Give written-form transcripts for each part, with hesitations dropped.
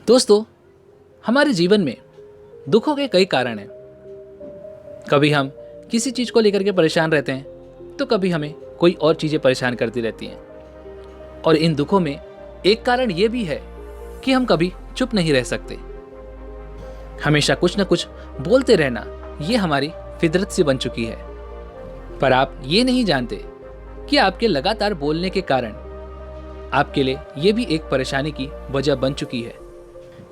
दोस्तों, हमारे जीवन में दुखों के कई कारण हैं। कभी हम किसी चीज़ को लेकर के परेशान रहते हैं, तो कभी हमें कोई और चीज़ें परेशान करती रहती हैं। और इन दुखों में एक कारण ये भी है कि हम कभी चुप नहीं रह सकते। हमेशा कुछ न कुछ बोलते रहना ये हमारी फितरत सी बन चुकी है। पर आप ये नहीं जानते कि आपके लगातार बोलने के कारण आपके लिए ये भी एक परेशानी की वजह बन चुकी है,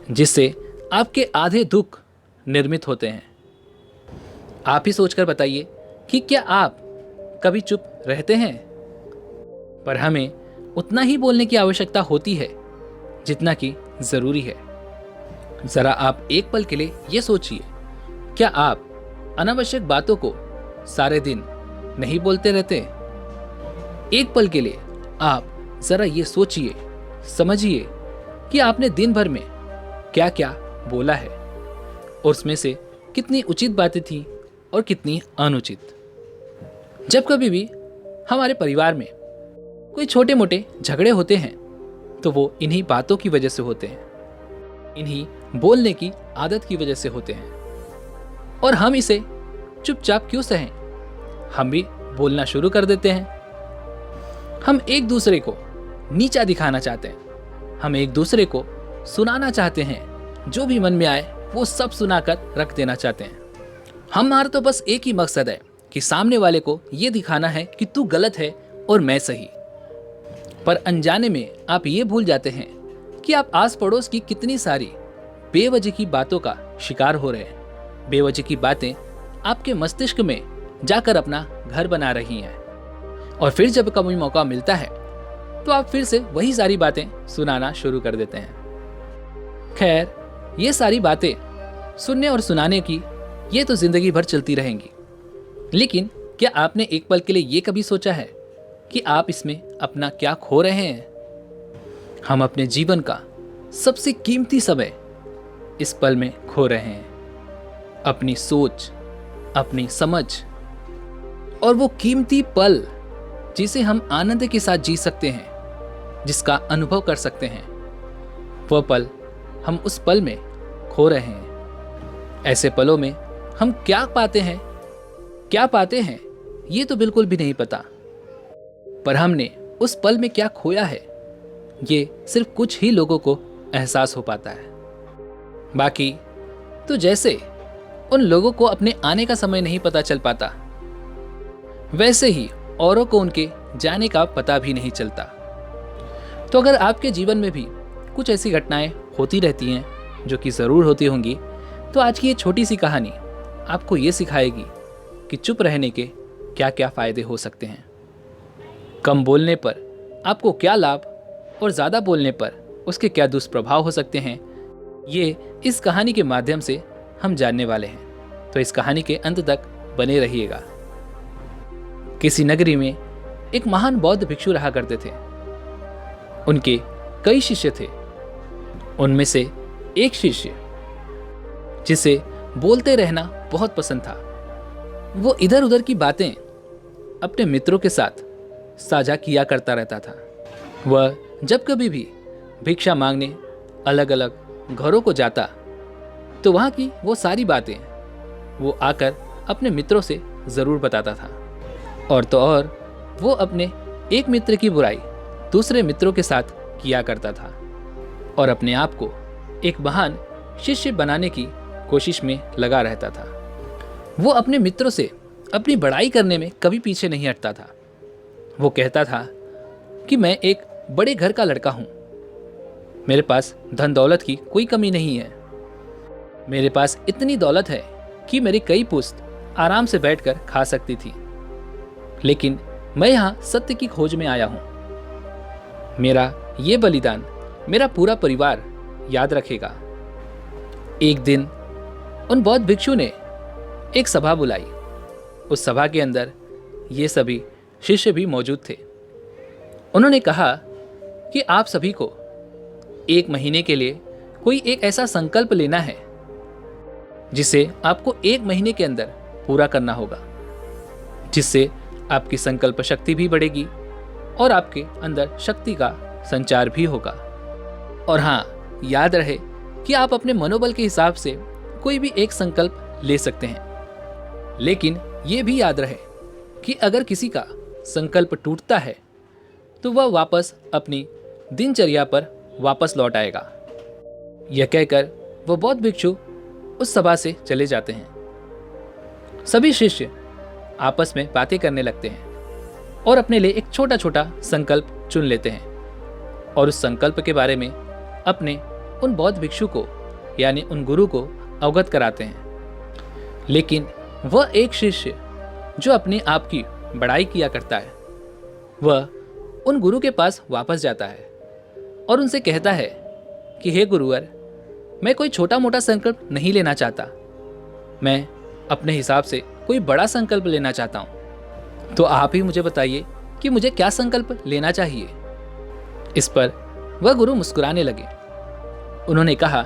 जिससे आपके आधे दुख निर्मित होते हैं। आप ही सोचकर बताइए कि क्या आप कभी चुप रहते हैं? पर हमें उतना ही बोलने की आवश्यकता होती है जितना कि जरूरी है। जरा आप एक पल के लिए ये सोचिए, क्या आप अनावश्यक बातों को सारे दिन नहीं बोलते रहते? एक पल के लिए आप जरा ये सोचिए, समझिए कि आपने दिन भर में क्या क्या बोला है और उसमें से कितनी उचित बातें थी और कितनी अनुचित। जब कभी भी हमारे परिवार में कोई छोटे मोटे झगड़े होते हैं तो वो इन्हीं बातों की वजह से होते हैं, इन्हीं बोलने की आदत की वजह से होते हैं। और हम इसे चुपचाप क्यों सहें? हम भी बोलना शुरू कर देते हैं। हम एक दूसरे को नीचा दिखाना चाहते हैं, हम एक दूसरे को सुनाना चाहते हैं, जो भी मन में आए वो सब सुनाकर रख देना चाहते हैं। हमारा तो बस एक ही मकसद है कि सामने वाले को ये दिखाना है कि तू गलत है और मैं सही। पर अनजाने में आप ये भूल जाते हैं कि आप आस पड़ोस की कितनी सारी बेवजह की बातों का शिकार हो रहे हैं। बेवजह की बातें आपके मस्तिष्क में जाकर अपना घर बना रही हैं, और फिर जब कभी मौका मिलता है तो आप फिर से वही सारी बातें सुनाना शुरू कर देते हैं। खैर, ये सारी बातें सुनने और सुनाने की ये तो जिंदगी भर चलती रहेंगी, लेकिन क्या आपने एक पल के लिए ये कभी सोचा है कि आप इसमें अपना क्या खो रहे हैं? हम अपने जीवन का सबसे कीमती समय इस पल में खो रहे हैं। अपनी सोच, अपनी समझ और वो कीमती पल जिसे हम आनंद के साथ जी सकते हैं, जिसका अनुभव कर सकते हैं, वह पल हम उस पल में खो रहे हैं। ऐसे पलों में हम क्या पाते हैं ये तो बिल्कुल भी नहीं पता। पर हमने उस पल में क्या खोया है ये सिर्फ कुछ ही लोगों को एहसास हो पाता है। बाकी तो जैसे उन लोगों को अपने आने का समय नहीं पता चल पाता, वैसे ही औरों को उनके जाने का पता भी नहीं चलता। तो अगर आपके जीवन में भी कुछ ऐसी घटनाएं होती रहती हैं, जो कि ज़रूर होती होंगी, तो आज की ये छोटी सी कहानी आपको ये सिखाएगी कि चुप रहने के क्या क्या फ़ायदे हो सकते हैं। कम बोलने पर आपको क्या लाभ और ज़्यादा बोलने पर उसके क्या दुष्प्रभाव हो सकते हैं, ये इस कहानी के माध्यम से हम जानने वाले हैं। तो इस कहानी के अंत तक बने रहिएगा। किसी नगरी में एक महान बौद्ध भिक्षु रहा करते थे। उनके कई शिष्य थे। उनमें से एक शिष्य, जिसे बोलते रहना बहुत पसंद था, वो इधर उधर की बातें अपने मित्रों के साथ साझा किया करता रहता था। वह जब कभी भी भिक्षा मांगने अलग अलग घरों को जाता, तो वहाँ की वो सारी बातें वो आकर अपने मित्रों से ज़रूर बताता था। और तो और वो अपने एक मित्र की बुराई दूसरे मित्रों के साथ किया करता था, और अपने आप को एक महान शिष्य बनाने की कोशिश में लगा रहता था। वो अपने मित्रों से अपनी बड़ाई करने में कभी पीछे नहीं हटता था। वो कहता था कि मैं एक बड़े घर का लड़का हूँ, मेरे पास धन दौलत की कोई कमी नहीं है, मेरे पास इतनी दौलत है कि मेरी कई पुश्त आराम से बैठकर खा सकती थी, लेकिन मैं यहाँ सत्य की खोज में आया हूँ। मेरा ये बलिदान मेरा पूरा परिवार याद रखेगा। एक दिन उन बौद्ध भिक्षु ने एक सभा बुलाई। उस सभा के अंदर ये सभी शिष्य भी मौजूद थे। उन्होंने कहा कि आप सभी को 1 महीने के लिए कोई एक ऐसा संकल्प लेना है जिसे आपको 1 महीने के अंदर पूरा करना होगा, जिससे आपकी संकल्प शक्ति भी बढ़ेगी और आपके अंदर शक्ति का संचार भी होगा। और हाँ, याद रहे कि आप अपने मनोबल के हिसाब से कोई भी एक संकल्प ले सकते हैं, लेकिन ये भी याद रहे कि अगर किसी का संकल्प टूटता है तो वह वापस अपनी दिनचर्या पर वापस लौट आएगा। यह कहकर वह बौद्ध भिक्षु उस सभा से चले जाते हैं। सभी शिष्य आपस में बातें करने लगते हैं और अपने लिए एक छोटा छोटा संकल्प चुन लेते हैं और उस संकल्प के बारे में अपने उन बौद्ध भिक्षु को यानी उन गुरु को अवगत कराते हैं। लेकिन वह एक शिष्य जो अपने आप की बड़ाई किया करता है, वह उन गुरु के पास वापस जाता है और उनसे कहता है कि हे गुरुवर, मैं कोई छोटा मोटा संकल्प नहीं लेना चाहता, मैं अपने हिसाब से कोई बड़ा संकल्प लेना चाहता हूँ, तो आप ही मुझे बताइए कि मुझे क्या संकल्प लेना चाहिए। इस पर वह गुरु मुस्कुराने लगे। उन्होंने कहा,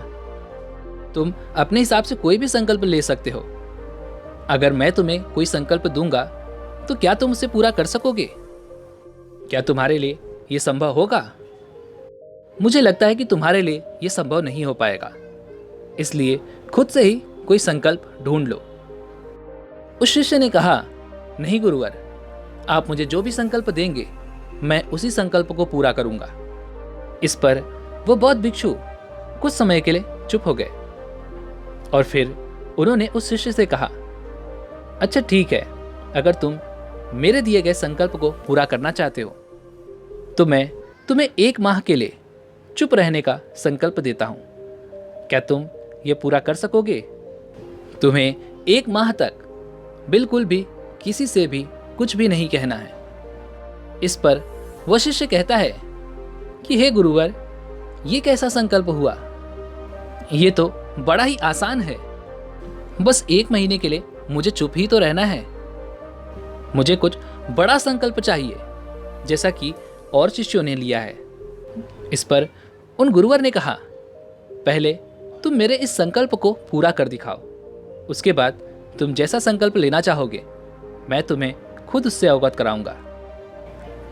तुम अपने हिसाब से कोई भी संकल्प ले सकते हो। अगर मैं तुम्हें कोई संकल्प दूंगा तो क्या तुम उसे पूरा कर सकोगे? क्या तुम्हारे लिए यह संभव होगा? मुझे लगता है कि तुम्हारे लिए यह संभव नहीं हो पाएगा, इसलिए खुद से ही कोई संकल्प ढूंढ लो। उस शिष्य ने कहा, नहीं गुरुवर, आप मुझे जो भी संकल्प देंगे मैं उसी संकल्प को पूरा करूंगा। इस पर वह बौद्ध भिक्षु कुछ समय के लिए चुप हो गए और फिर उन्होंने उस शिष्य से कहा, अच्छा ठीक है, अगर तुम मेरे दिए गए संकल्प को पूरा करना चाहते हो तो मैं तुम्हें 1 माह के लिए चुप रहने का संकल्प देता हूं। क्या तुम ये पूरा कर सकोगे? तुम्हें 1 माह तक बिल्कुल भी किसी से भी कुछ भी नहीं कहना है। इस पर वह शिष्य कहता है कि हे गुरुवर, ये कैसा संकल्प हुआ? ये तो बड़ा ही आसान है, बस 1 महीने के लिए मुझे चुप ही तो रहना है। मुझे कुछ बड़ा संकल्प चाहिए जैसा कि और शिष्यों ने लिया है। इस पर उन गुरुवर ने कहा, पहले तुम मेरे इस संकल्प को पूरा कर दिखाओ, उसके बाद तुम जैसा संकल्प लेना चाहोगे मैं तुम्हें खुद उससे अवगत कराऊंगा।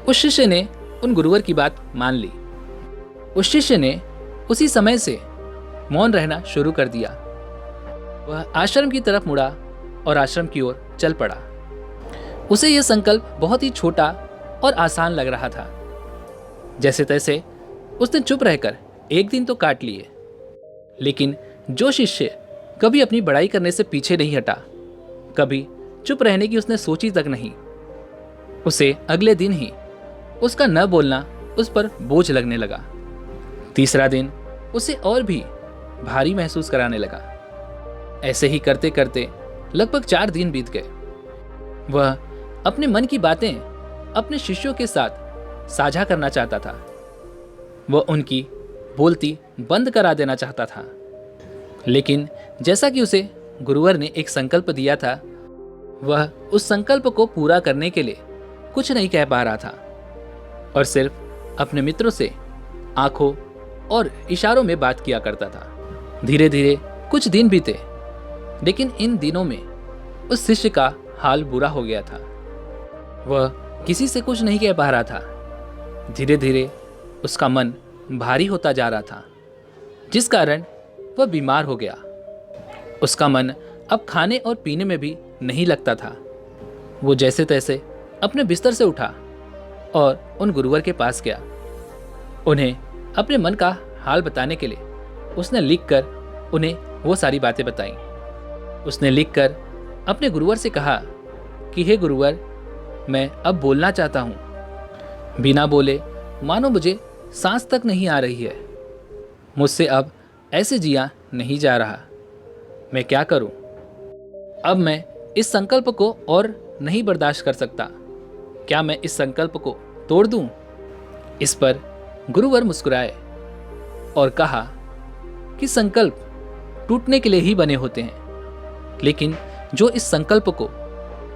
उस शिष्य ने उन गुरुवर की बात मान ली। उस शिष्य ने उसी समय से मौन रहना शुरू कर दिया। वह आश्रम की तरफ मुड़ा और आश्रम की ओर चल पड़ा। उसे यह संकल्प बहुत ही छोटा और आसान लग रहा था। जैसे तैसे उसने चुप रहकर 1 दिन तो काट लिए, लेकिन जो शिष्य कभी अपनी बड़ाई करने से पीछे नहीं हटा, कभी चुप रहने की उसने सोची तक नहीं, उसे अगले दिन ही उसका न बोलना उस पर बोझ लगने लगा। तीसरा दिन उसे और भी भारी महसूस कराने लगा। ऐसे ही करते करते लगभग 4 दिन बीत गए। वह अपने मन की बातें अपने शिष्यों के साथ साझा करना चाहता था। वह उनकी बोलती बंद करा देना चाहता था, लेकिन जैसा कि उसे गुरुवर ने एक संकल्प दिया था, वह उस संकल्प को पूरा करने के लिए कुछ नहीं कह पा रहा था और सिर्फ अपने मित्रों से आंखों और इशारों में बात किया करता था। धीरे धीरे कुछ दिन बीते, लेकिन इन दिनों में उस शिष्य का हाल बुरा हो गया था। वह किसी से कुछ नहीं कह पा रहा था। धीरे धीरे उसका मन भारी होता जा रहा था, जिस कारण वह बीमार हो गया। उसका मन अब खाने और पीने में भी नहीं लगता था। वो जैसे तैसे अपने बिस्तर से उठा और उन गुरुवर के पास गया। उन्हें अपने मन का हाल बताने के लिए उसने लिखकर उन्हें वो सारी बातें बताई। उसने लिखकर अपने गुरुवर से कहा कि हे गुरुवर, मैं अब बोलना चाहता हूँ। बिना बोले मानो मुझे सांस तक नहीं आ रही है। मुझसे अब ऐसे जिया नहीं जा रहा। मैं क्या करूँ? अब मैं इस संकल्प को और नहीं बर्दाश्त कर सकता। क्या मैं इस संकल्प को तोड़ दूं? इस पर गुरुवर मुस्कुराए और कहा कि संकल्प टूटने के लिए ही बने होते हैं, लेकिन जो इस संकल्प को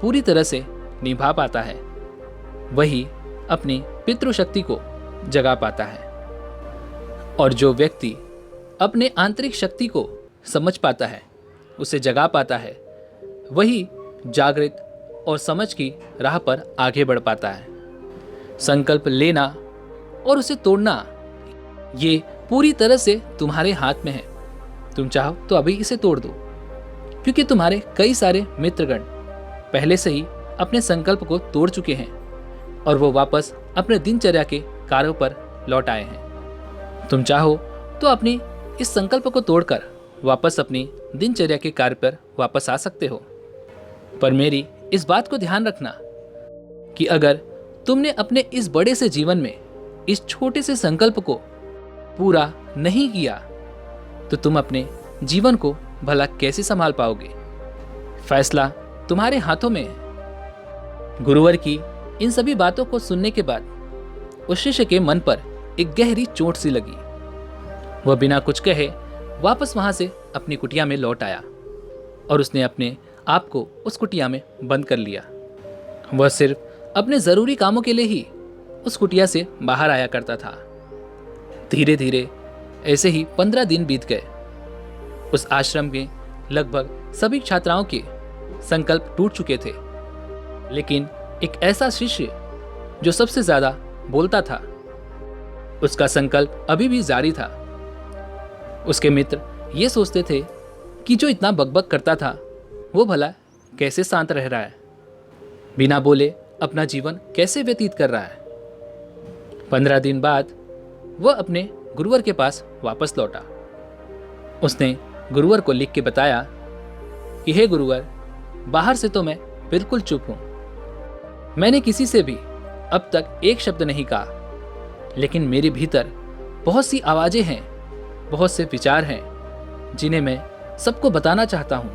पूरी तरह से निभा पाता है वही अपनी पितृशक्ति को जगा पाता है। और जो व्यक्ति अपने आंतरिक शक्ति को समझ पाता है, उसे जगा पाता है, वही जागृत और समझ की राह पर आगे बढ़ पाता है। संकल्प लेना और उसे तोड़ना ये पूरी तरह से तुम्हारे हाथ में है। तुम चाहो तो अभी इसे तोड़ दो, क्योंकि तुम्हारे कई सारे मित्रगण पहले से ही अपने संकल्प को तोड़ चुके हैं और वो वापस अपने दिनचर्या के कार्यों पर लौट आए हैं। तुम चाहो तो अपनी इस संकल्प को तोड़कर वापस अपनी दिनचर्या के कार्य पर वापस आ सकते हो। पर मेरी इस बात को ध्यान रखना कि अगर तुमने अपने इस बड़े से जीवन में इस छोटे से संकल्प को पूरा नहीं किया तो तुम अपने जीवन को भला कैसे संभाल पाओगे। फैसला तुम्हारे हाथों में है। गुरुवर की इन सभी बातों को सुनने के बाद उस शिष्य के मन पर एक गहरी चोट सी लगी। वह बिना कुछ कहे वापस वहां से अपनी कुटिया में लौट आया और उसने अपने आप को उस कुटिया में बंद कर लिया। वह सिर्फ अपने जरूरी कामों के लिए ही उस कुटिया से बाहर आया करता था। धीरे धीरे ऐसे ही 15 दिन बीत गए। उस आश्रम में लगभग सभी छात्राओं के संकल्प टूट चुके थे, लेकिन एक ऐसा शिष्य जो सबसे ज्यादा बोलता था, उसका संकल्प अभी भी जारी था। उसके मित्र ये सोचते थे कि जो इतना बकबक करता था वो भला कैसे शांत रह रहा है, बिना बोले अपना जीवन कैसे व्यतीत कर रहा है। 15 दिन बाद वह अपने गुरुवर के पास वापस लौटा। उसने गुरुवर को लिख के बताया कि हे गुरुवर, बाहर से तो मैं बिल्कुल चुप हूं, मैंने किसी से भी अब तक एक शब्द नहीं कहा, लेकिन मेरे भीतर बहुत सी आवाजें हैं, बहुत से विचार हैं जिन्हें मैं सबको बताना चाहता हूं,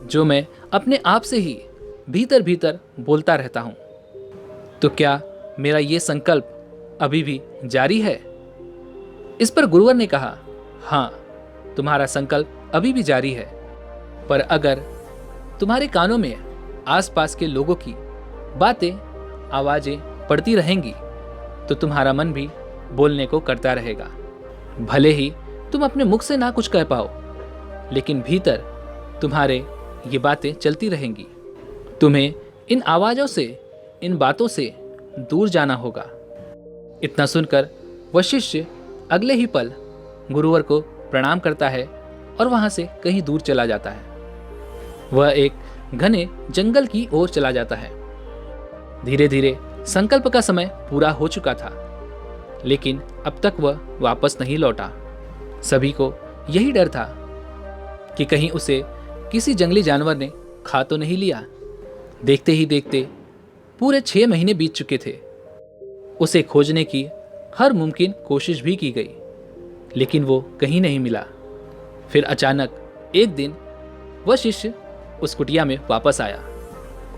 जो मैं अपने आप से ही भीतर भीतर बोलता रहता हूं। तो क्या मेरा ये संकल्प अभी भी जारी है? इस पर गुरुवर ने कहा, हाँ, तुम्हारा संकल्प अभी भी जारी है, पर अगर तुम्हारे कानों में आसपास के लोगों की बातें, आवाजें पड़ती रहेंगी तो तुम्हारा मन भी बोलने को करता रहेगा। भले ही तुम अपने मुख से ना कुछ कह पाओ, लेकिन भीतर तुम्हारे ये बातें चलती रहेंगी। तुम्हें इन आवाजों से, इन बातों से दूर जाना होगा। इतना सुनकर वह शिष्य अगले ही पल गुरुवर को प्रणाम करता है और वहां से कहीं दूर चला जाता है। वह एक घने जंगल की ओर चला जाता है। धीरे धीरे संकल्प का समय पूरा हो चुका था, लेकिन अब तक वह वापस नहीं लौटा। सभी को यही डर था कि कहीं उसे किसी जंगली जानवर ने खा तो नहीं लिया। देखते ही देखते पूरे 6 महीने बीत चुके थे। उसे खोजने की हर मुमकिन कोशिश भी की गई, लेकिन वो कहीं नहीं मिला। फिर अचानक एक दिन वह शिष्य उस कुटिया में वापस आया।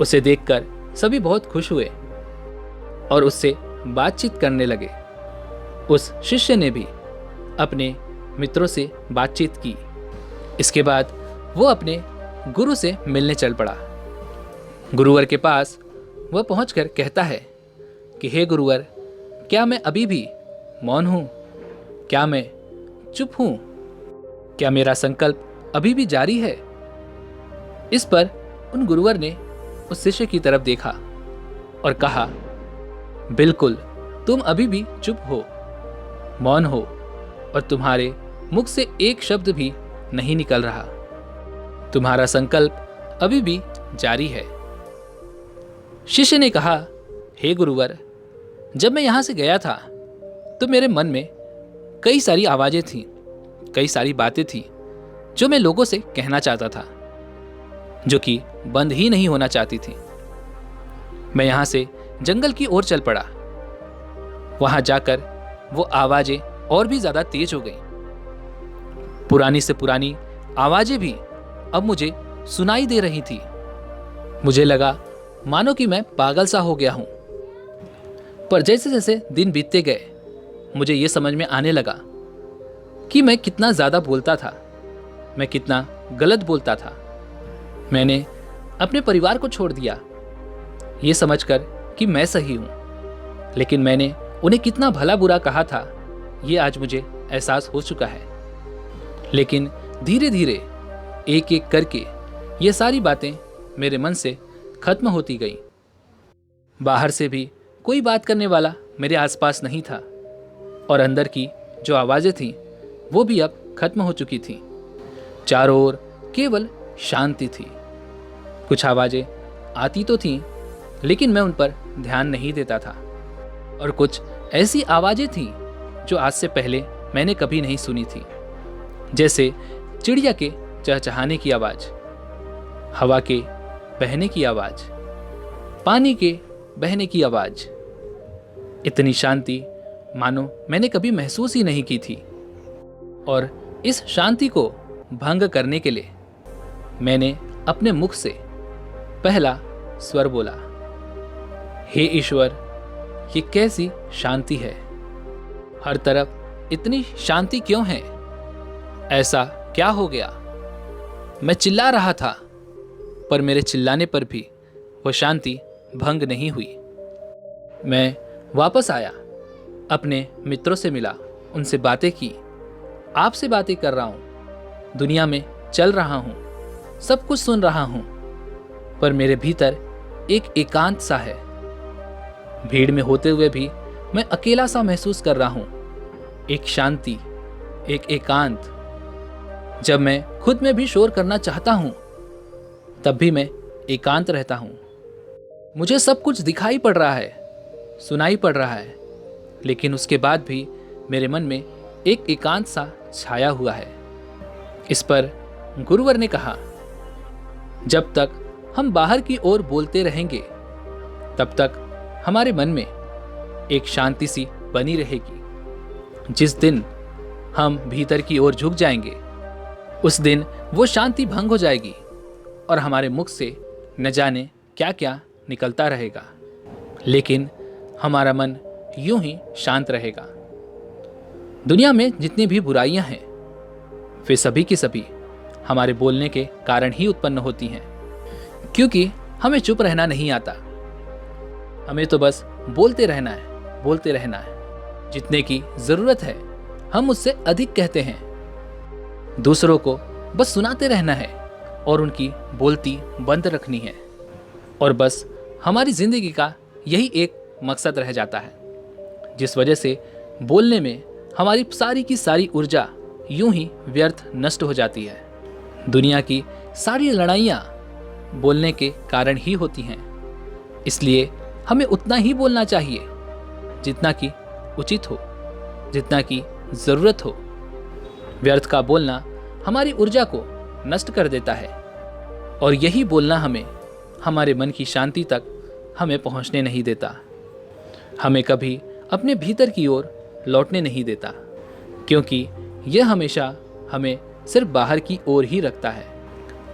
उसे देखकर सभी बहुत खुश हुए और उससे बातचीत करने लगे। उस शिष्य ने भी अपने मित्रों से बातचीत की। इसके बाद वो अपने गुरु से मिलने चल पड़ा। गुरुवर के पास वह पहुंचकर कहता है कि हे गुरुवर, क्या मैं अभी भी मौन हूं? क्या मैं चुप हूं? क्या मेरा संकल्प अभी भी जारी है? इस पर उन गुरुवर ने उस शिष्य की तरफ देखा और कहा, बिल्कुल, तुम अभी भी चुप हो, मौन हो और तुम्हारे मुख से एक शब्द भी नहीं निकल रहा। तुम्हारा संकल्प अभी भी जारी है। शिष्य ने कहा, हे गुरुवर, जब मैं यहां से गया था तो मेरे मन में कई सारी आवाजें थीं, कई सारी बातें थीं जो मैं लोगों से कहना चाहता था, जो कि बंद ही नहीं होना चाहती थी। मैं यहां से जंगल की ओर चल पड़ा। वहां जाकर वो आवाजें और भी ज्यादा तेज हो गईं। पुरानी से पुरानी आवाजें भी अब मुझे सुनाई दे रही थी। मुझे लगा मानो कि मैं पागल सा हो गया हूं। पर जैसे जैसे दिन बीतते गए मुझे ये समझ में आने लगा कि मैं कितना ज्यादा बोलता था, मैं कितना गलत बोलता था। मैंने अपने परिवार को छोड़ दिया ये समझकर कि मैं सही हूं, लेकिन मैंने उन्हें कितना भला बुरा कहा था ये आज मुझे एहसास हो चुका है। लेकिन धीरे धीरे एक एक करके ये सारी बातें मेरे मन से खत्म होती गईं। बाहर से भी कोई बात करने वाला मेरे आसपास नहीं था और अंदर की जो आवाजें थीं वो भी अब खत्म हो चुकी थीं। चारों ओर केवल शांति थी। कुछ आवाजें आती तो थीं, लेकिन मैं उन पर ध्यान नहीं देता था। और कुछ ऐसी आवाजें थीं जो आज से पहले मैंने कभी नहीं सुनी थी, जैसे चिड़िया के चहचहाने की आवाज, हवा के बहने की आवाज, पानी के बहने की आवाज। इतनी शांति मानो मैंने कभी महसूस ही नहीं की थी। और इस शांति को भंग करने के लिए मैंने अपने मुख से पहला स्वर बोला, हे ईश्वर, ये कैसी शांति है। हर तरफ इतनी शांति क्यों है? ऐसा क्या हो गया? मैं चिल्ला रहा था, पर मेरे चिल्लाने पर भी वह शांति भंग नहीं हुई। मैं वापस आया, अपने मित्रों से मिला, उनसे बातें की, आपसे बातें कर रहा हूं, दुनिया में चल रहा हूं, सब कुछ सुन रहा हूं, पर मेरे भीतर एक एकांत सा है। भीड़ में होते हुए भी मैं अकेला सा महसूस कर रहा हूं। एक शांति, एक एकांत। जब मैं खुद में भी शोर करना चाहता हूं, तब भी मैं एकांत रहता हूं। मुझे सब कुछ दिखाई पड़ रहा है, सुनाई पड़ रहा है, लेकिन उसके बाद भी मेरे मन में एक एकांत सा छाया हुआ है। इस पर गुरुवर ने कहा, जब तक हम बाहर की ओर बोलते रहेंगे, तब तक हमारे मन में एक शांति सी बनी रहेगी। जिस दिन हम भीतर की ओर झुक जाएंगे, उस दिन वो शांति भंग हो जाएगी और हमारे मुख से न जाने क्या क्या निकलता रहेगा, लेकिन हमारा मन यूं ही शांत रहेगा। दुनिया में जितनी भी बुराइयां हैं, वे सभी की सभी हमारे बोलने के कारण ही उत्पन्न होती हैं, क्योंकि हमें चुप रहना नहीं आता। हमें तो बस बोलते रहना है, बोलते रहना है। जितने की जरूरत है हम उससे अधिक कहते हैं। दूसरों को बस सुनाते रहना है और उनकी बोलती बंद रखनी है, और बस हमारी जिंदगी का यही एक मकसद रह जाता है, जिस वजह से बोलने में हमारी सारी की सारी ऊर्जा यूं ही व्यर्थ नष्ट हो जाती है। दुनिया की सारी लड़ाइयाँ बोलने के कारण ही होती हैं। इसलिए हमें उतना ही बोलना चाहिए जितना कि उचित हो, जितना कि जरूरत हो। व्यर्थ का बोलना हमारी ऊर्जा को नष्ट कर देता है, और यही बोलना हमें हमारे मन की शांति तक हमें पहुंचने नहीं देता, हमें कभी अपने भीतर की ओर लौटने नहीं देता, क्योंकि यह हमेशा हमें सिर्फ बाहर की ओर ही रखता है।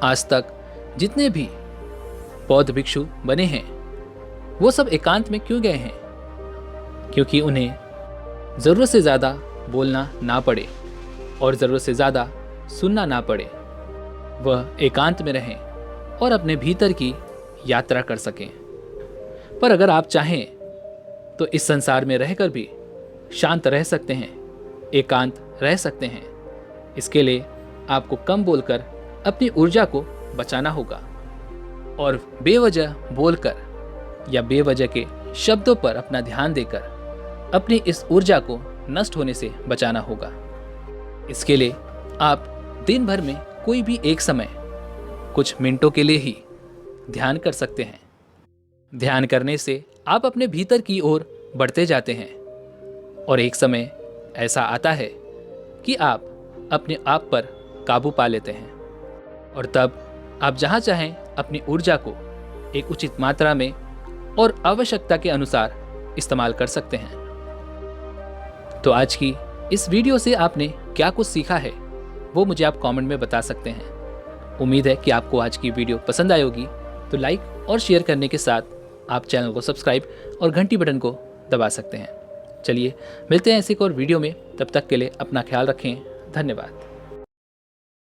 आज तक जितने भी बौद्ध भिक्षु बने हैं, वो सब एकांत में क्यों गए हैं? क्योंकि उन्हें ज़रूरत से ज़्यादा बोलना ना पड़े और ज़रूरत से ज़्यादा सुनना ना पड़े। वह एकांत में रहें और अपने भीतर की यात्रा कर सकें। पर अगर आप चाहें तो इस संसार में रहकर भी शांत रह सकते हैं, एकांत रह सकते हैं। इसके लिए आपको कम बोलकर अपनी ऊर्जा को बचाना होगा, और बेवजह बोलकर या बेवजह के शब्दों पर अपना ध्यान देकर अपनी इस ऊर्जा को नष्ट होने से बचाना होगा। इसके लिए आप दिन भर में कोई भी एक समय कुछ मिनटों के लिए ही ध्यान कर सकते हैं। ध्यान करने से आप अपने भीतर की ओर बढ़ते जाते हैं, और एक समय ऐसा आता है कि आप अपने आप पर काबू पा लेते हैं, और तब आप जहाँ चाहें अपनी ऊर्जा को एक उचित मात्रा में और आवश्यकता के अनुसार इस्तेमाल कर सकते हैं। तो आज की इस वीडियो से आपने क्या कुछ सीखा है, वो मुझे आप कमेंट में बता सकते हैं। उम्मीद है कि आपको आज की वीडियो पसंद आई होगी, तो लाइक और शेयर करने के साथ आप चैनल को सब्सक्राइब और घंटी बटन को दबा सकते हैं। चलिए मिलते हैं ऐसे एक और वीडियो में, तब तक के लिए अपना ख्याल रखें। धन्यवाद।